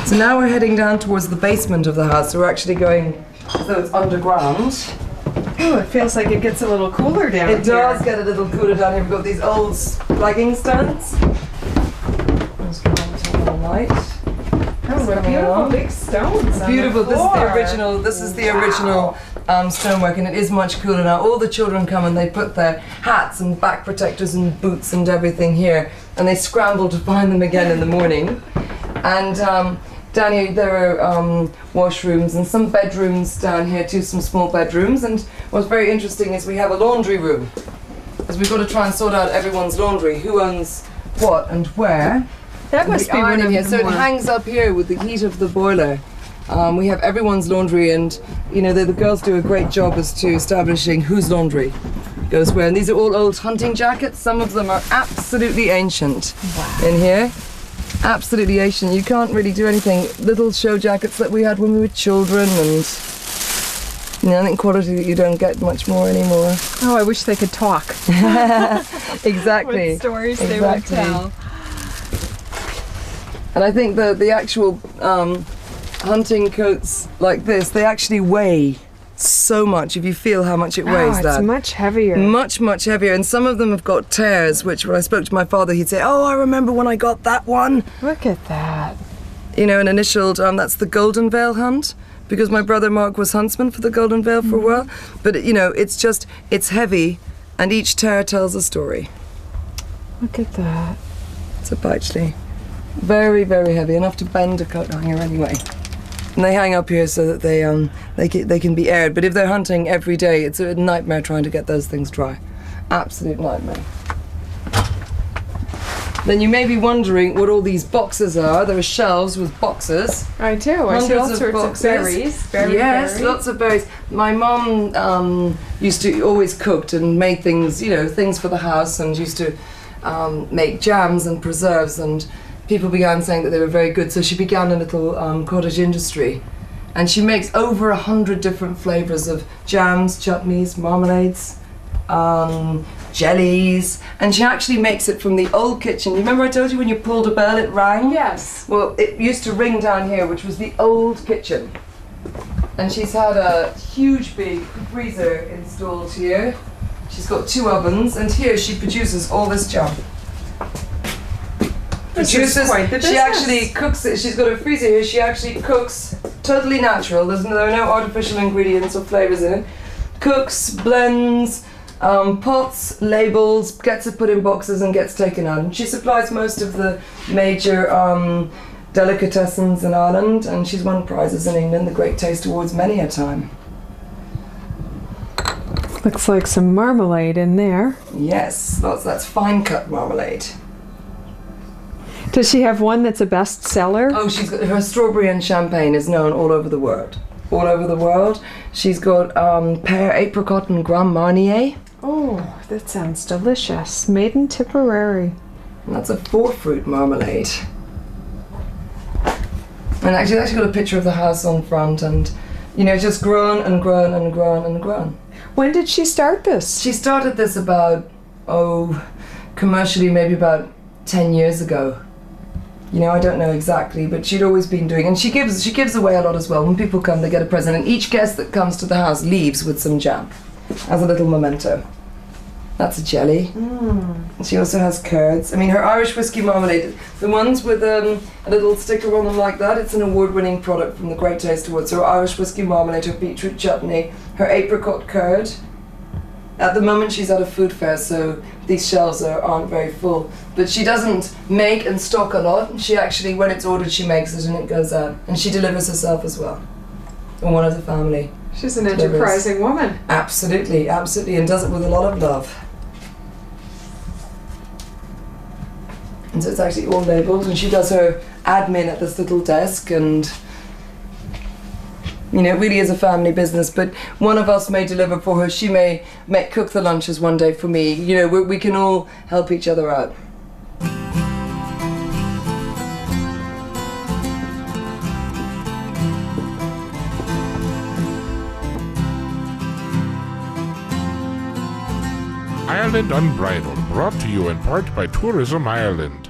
So now we're heading down towards the basement of the house. So we're actually going as though it's underground. Oh, it feels like it gets a little cooler down here. It does get a little cooler down here. We've got these old flagging stones. Let's go on to the light. Oh, what beautiful big stones. Beautiful. On the floor. This is the original stonework, and it is much cooler now. All the children come and they put their hats and back protectors and boots and everything here, and they scramble to find them again in the morning. And down here there are washrooms and some bedrooms down here too, some small bedrooms. And what's very interesting is we have a laundry room, because we've got to try and sort out everyone's laundry, who owns what and where. That must be one of here. the So it more- hangs up here with the heat of the boiler. We have everyone's laundry, and you know the girls do a great job as to establishing whose laundry goes where. And these are all old hunting jackets. Some of them are absolutely ancient. Wow. In here. Absolutely ancient. You can't really do anything. Little show jackets that we had when we were children, and you know, I think quality that you don't get much more anymore. Oh, I wish they could talk. Exactly. What stories they would tell. And I think the actual hunting coats like this, they actually weigh so much. If you feel how much it weighs, it's much heavier. Much, much heavier. And some of them have got tears, which when I spoke to my father, he'd say, oh, I remember when I got that one. Look at that. You know, an initialed, that's the Golden Veil hunt, because my brother Mark was huntsman for the Golden Veil for a while. But, you know, it's heavy, and each tear tells a story. Look at that. It's a Pychley. Very, very heavy, enough to bend a coat hanger anyway. And they hang up here so that they can be aired. But if they're hunting every day, it's a nightmare trying to get those things dry. Absolute nightmare. Then you may be wondering what all these boxes are. There are shelves with boxes. I do. I see all Hundreds of sorts boxes. of berries. Yes, lots of berries. My mum used to always cooked and made things, you know, things for the house, and used to make jams and preserves, and people began saying that they were very good, so she began a little cottage industry, and she makes over 100 different flavors of jams, chutneys, marmalades, jellies, and she actually makes it from the old kitchen. You remember I told you when you pulled a bell it rang? Yes. Well, it used to ring down here, which was the old kitchen, and she's had a huge big freezer installed here. She's got 2 ovens, and here she produces all this jam. She actually cooks it. She's got a freezer here. She actually cooks totally natural. There are no artificial ingredients or flavors in it. Cooks, blends, pots, labels, gets it put in boxes and gets taken out. And she supplies most of the major delicatessens in Ireland, and she's won prizes in England, the Great Taste Awards, many a time. Looks like some marmalade in there. Yes, that's fine cut marmalade. Does she have one that's a bestseller? Oh, she's got her strawberry and champagne is known all over the world. All over the world. She's got pear, apricot, and Grand Marnier. Oh, that sounds delicious. Made in Tipperary. And that's a 4-fruit marmalade. And actually, it's actually got a picture of the house on front, and you know, just grown and grown and grown and grown. When did she start this? She started this about, commercially maybe about 10 years ago. You know, I don't know exactly, but she'd always been doing, and she gives away a lot as well. When people come, they get a present, and each guest that comes to the house leaves with some jam as a little memento. That's a jelly. And she also has curds. I mean, her Irish whiskey marmalade, the ones with a little sticker on them like that, it's an award-winning product from the Great Taste Awards. So her Irish whiskey marmalade, her beetroot chutney, her apricot curd. At the moment she's at a food fair, so these shelves aren't very full. But she doesn't make and stock a lot. She actually, when it's ordered, she makes it and it goes out. And she delivers herself as well. And one of the family. She's an enterprising woman. Absolutely, absolutely, and does it with a lot of love. And so it's actually all labelled, and she does her admin at this little desk, and you know, it really is a family business, but one of us may deliver for her. She may cook the lunches one day for me. You know, we can all help each other out. Ireland Unbridled, brought to you in part by Tourism Ireland.